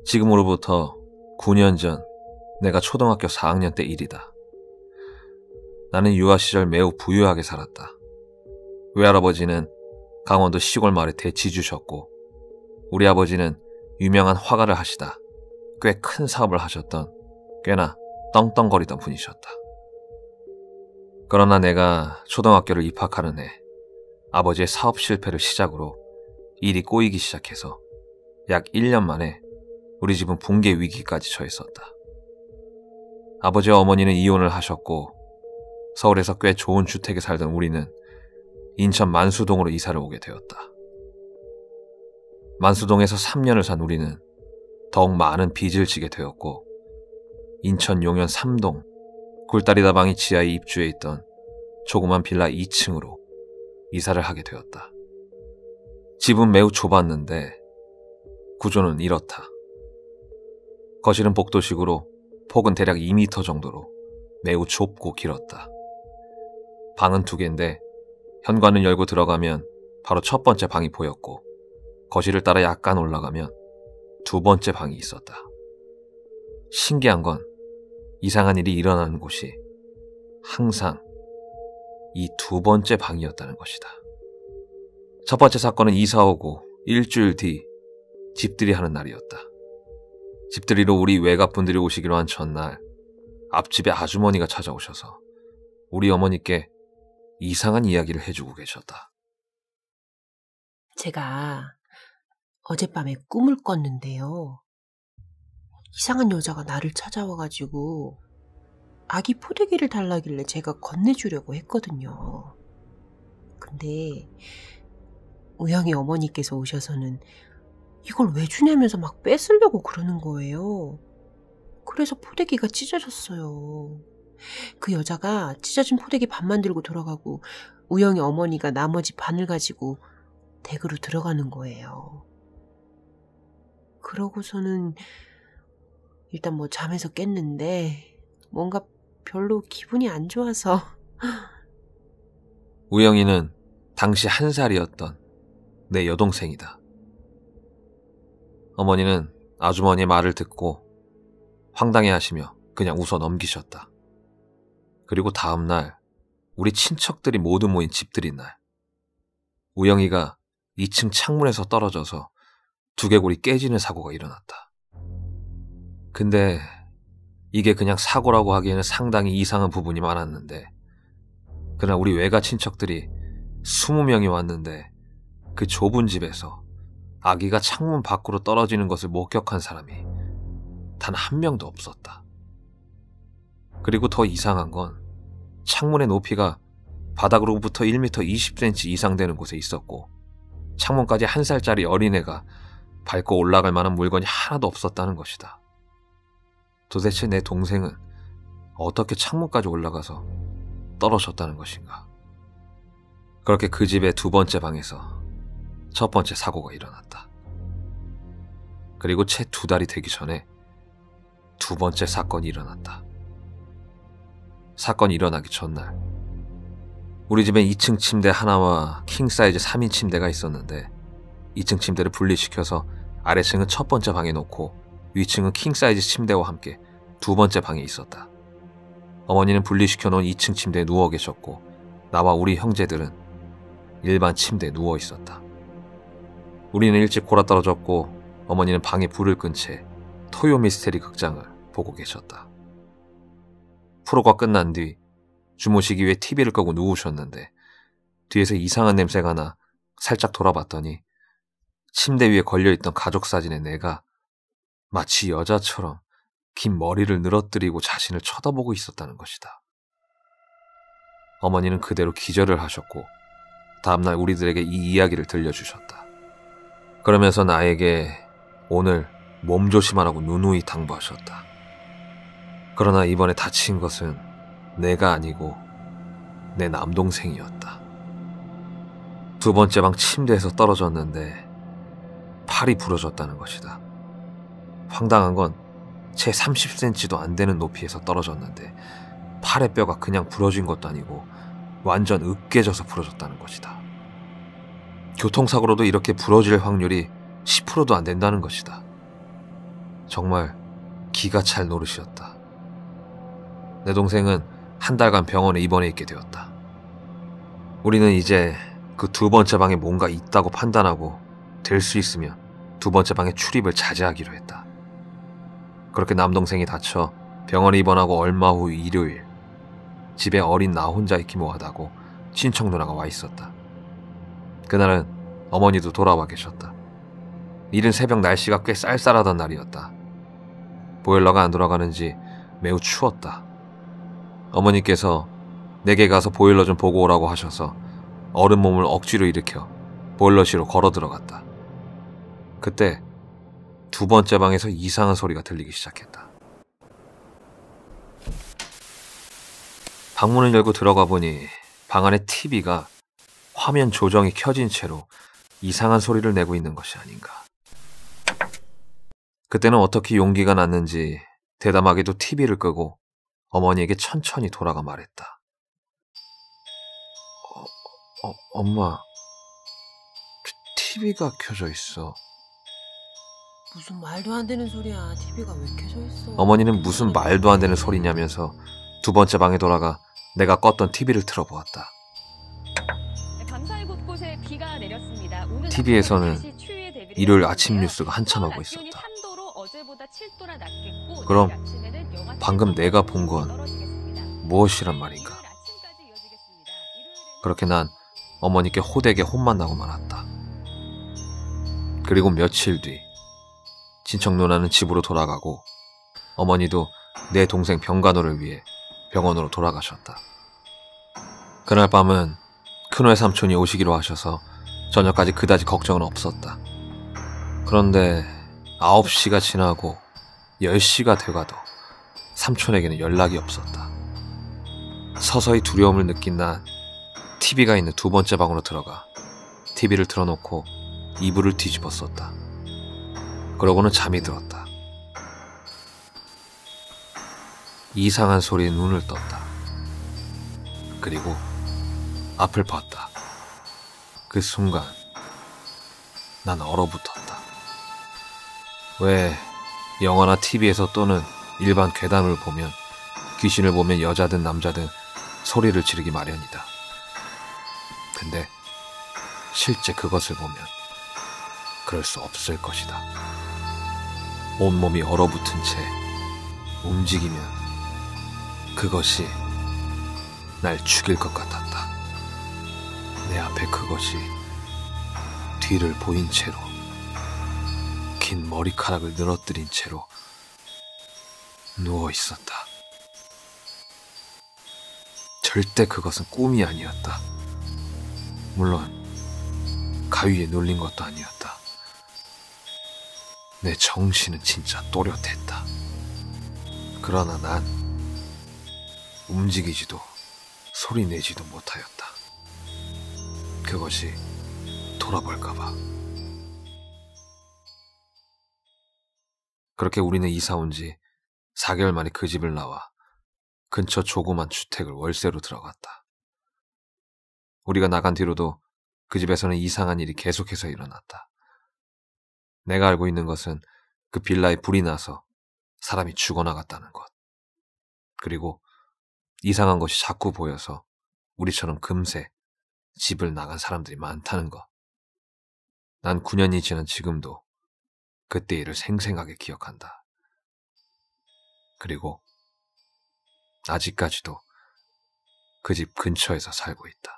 지금으로부터 9년 전 내가 초등학교 4학년 때 일이다. 나는 유아 시절 매우 부유하게 살았다. 외할아버지는 강원도 시골 마을에 대치주셨고 우리 아버지는 유명한 화가를 하시다 꽤 큰 사업을 하셨던 꽤나 떵떵거리던 분이셨다. 그러나 내가 초등학교를 입학하는 해 아버지의 사업 실패를 시작으로 일이 꼬이기 시작해서 약 1년 만에 우리 집은 붕괴 위기까지 처했었다. 아버지와 어머니는 이혼을 하셨고 서울에서 꽤 좋은 주택에 살던 우리는 인천 만수동으로 이사를 오게 되었다. 만수동에서 3년을 산 우리는 더욱 많은 빚을 지게 되었고 인천 용현 3동 굴다리 다방이 지하에 입주해 있던 조그만 빌라 2층으로 이사를 하게 되었다. 집은 매우 좁았는데 구조는 이렇다. 거실은 복도식으로 폭은 대략 2m 정도로 매우 좁고 길었다. 방은 2개인데 현관을 열고 들어가면 바로 첫 번째 방이 보였고 거실을 따라 약간 올라가면 2번째 방이 있었다. 신기한 건 이상한 일이 일어나는 곳이 항상 이 2번째 방이었다는 것이다. 첫 번째 사건은 이사 오고 일주일 뒤 집들이 하는 날이었다. 집들이로 우리 외갓분들이 오시기로 한 전날 앞집에 아주머니가 찾아오셔서 우리 어머니께 이상한 이야기를 해주고 계셨다. 제가 어젯밤에 꿈을 꿨는데요. 이상한 여자가 나를 찾아와가지고 아기 포대기를 달라길래 제가 건네주려고 했거든요. 근데 우영이 어머니께서 오셔서는 이걸 왜 주냐면서 막 뺏으려고 그러는 거예요. 그래서 포대기가 찢어졌어요. 그 여자가 찢어진 포대기 반만 들고 돌아가고 우영이 어머니가 나머지 반을 가지고 댁으로 들어가는 거예요. 그러고서는 일단 잠에서 깼는데 뭔가 별로 기분이 안 좋아서. 우영이는 당시 1살이었던 내 여동생이다. 어머니는 아주머니의 말을 듣고 황당해하시며 그냥 웃어 넘기셨다. 그리고 다음날 우리 친척들이 모두 모인 집들이 날 우영이가 2층 창문에서 떨어져서 두개골이 깨지는 사고가 일어났다. 근데 이게 그냥 사고라고 하기에는 상당히 이상한 부분이 많았는데 그날 우리 외가 친척들이 20명이 왔는데 그 좁은 집에서 아기가 창문 밖으로 떨어지는 것을 목격한 사람이 단 1명도 없었다. 그리고 더 이상한 건 창문의 높이가 바닥으로부터 1m 20cm 이상 되는 곳에 있었고 창문까지 1살짜리 어린애가 밟고 올라갈 만한 물건이 하나도 없었다는 것이다. 도대체 내 동생은 어떻게 창문까지 올라가서 떨어졌다는 것인가? 그렇게 그 집의 2번째 방에서 첫 번째 사고가 일어났다. 그리고 채 2달이 되기 전에 2번째 사건이 일어났다. 사건이 일어나기 전날 우리 집엔 2층 침대 하나와 킹사이즈 3인 침대가 있었는데 2층 침대를 분리시켜서 아래층은 첫 번째 방에 놓고 위층은 킹사이즈 침대와 함께 2번째 방에 있었다. 어머니는 분리시켜 놓은 2층 침대에 누워 계셨고 나와 우리 형제들은 일반 침대에 누워 있었다. 우리는 일찍 골아떨어졌고 어머니는 방에 불을 끈 채 토요 미스테리 극장을 보고 계셨다. 프로가 끝난 뒤 주무시기 위해 TV를 끄고 누우셨는데 뒤에서 이상한 냄새가 나 살짝 돌아봤더니 침대 위에 걸려있던 가족 사진의 내가 마치 여자처럼 긴 머리를 늘어뜨리고 자신을 쳐다보고 있었다는 것이다. 어머니는 그대로 기절을 하셨고 다음날 우리들에게 이 이야기를 들려주셨다. 그러면서 나에게 오늘 몸 조심하라고 누누이 당부하셨다. 그러나 이번에 다친 것은 내가 아니고 내 남동생이었다. 2번째 방 침대에서 떨어졌는데 팔이 부러졌다는 것이다. 황당한 건 채 30cm도 안 되는 높이에서 떨어졌는데 팔의 뼈가 그냥 부러진 것도 아니고 완전 으깨져서 부러졌다는 것이다. 교통사고로도 이렇게 부러질 확률이 10%도 안 된다는 것이다. 정말 기가 찰 노릇이었다. 내 동생은 한 달간 병원에 입원해 있게 되었다. 우리는 이제 그 두 번째 방에 뭔가 있다고 판단하고 될 수 있으면 두 번째 방의 출입을 자제하기로 했다. 그렇게 남동생이 다쳐 병원에 입원하고 얼마 후 일요일, 집에 어린 나 혼자 있기 뭐하다고 친척 누나가 와 있었다. 그날은 어머니도 돌아와 계셨다. 이른 새벽 날씨가 꽤 쌀쌀하던 날이었다. 보일러가 안 돌아가는지 매우 추웠다. 어머니께서 내게 가서 보일러 좀 보고 오라고 하셔서 어른 몸을 억지로 일으켜 보일러실로 걸어 들어갔다. 그때 두 번째 방에서 이상한 소리가 들리기 시작했다. 방문을 열고 들어가 보니 방 안에 TV가 화면 조정이 켜진 채로 이상한 소리를 내고 있는 것이 아닌가. 그때는 어떻게 용기가 났는지 대담하게도 TV를 끄고 어머니에게 천천히 돌아가 말했다. 엄마, TV가 켜져 있어. 무슨 말도 안 되는 소리야. TV가 왜 켜져 있어? 어머니는 무슨 말도 안 되는 소리냐면서 두 번째 방에 돌아가 내가 껐던 TV를 틀어보았다. 밤사이 곳곳에 비가 내렸습니다. TV에서는 일요일 아침 뉴스가 한참 하고 있었다. 그럼 방금 내가 본 건 무엇이란 말인가? 그렇게 난 어머니께 호되게 혼만 나고 말았다. 그리고 며칠 뒤 친척 누나는 집으로 돌아가고 어머니도 내 동생 병간호를 위해 병원으로 돌아가셨다. 그날 밤은 큰호의 삼촌이 오시기로 하셔서 저녁까지 그다지 걱정은 없었다. 그런데 9시가 지나고 10시가 돼가도 삼촌에게는 연락이 없었다. 서서히 두려움을 느낀 난 TV가 있는 두 번째 방으로 들어가 TV를 틀어놓고 이불을 뒤집었었다. 그러고는 잠이 들었다. 이상한 소리에 눈을 떴다. 그리고 앞을 봤다. 그 순간 난 얼어붙었다. 왜 영화나 TV에서 또는 일반 괴담을 보면 귀신을 보면 여자든 남자든 소리를 지르기 마련이다. 근데 실제 그것을 보면 그럴 수 없을 것이다. 온몸이 얼어붙은 채 움직이면 그것이 날 죽일 것 같았다. 내 앞에 그것이 뒤를 보인 채로 긴 머리카락을 늘어뜨린 채로 누워 있었다. 절대 그것은 꿈이 아니었다. 물론 가위에 눌린 것도 아니었다. 내 정신은 진짜 또렷했다. 그러나 난 움직이지도 소리 내지도 못하였다. 그것이 돌아볼까봐. 그렇게 우리는 이사 온 지 4개월 만에 그 집을 나와 근처 조그만 주택을 월세로 들어갔다. 우리가 나간 뒤로도 그 집에서는 이상한 일이 계속해서 일어났다. 내가 알고 있는 것은 그 빌라에 불이 나서 사람이 죽어나갔다는 것. 그리고 이상한 것이 자꾸 보여서 우리처럼 금세 집을 나간 사람들이 많다는 것. 난 9년이 지난 지금도 그때 일을 생생하게 기억한다. 그리고 아직까지도 그 집 근처에서 살고 있다.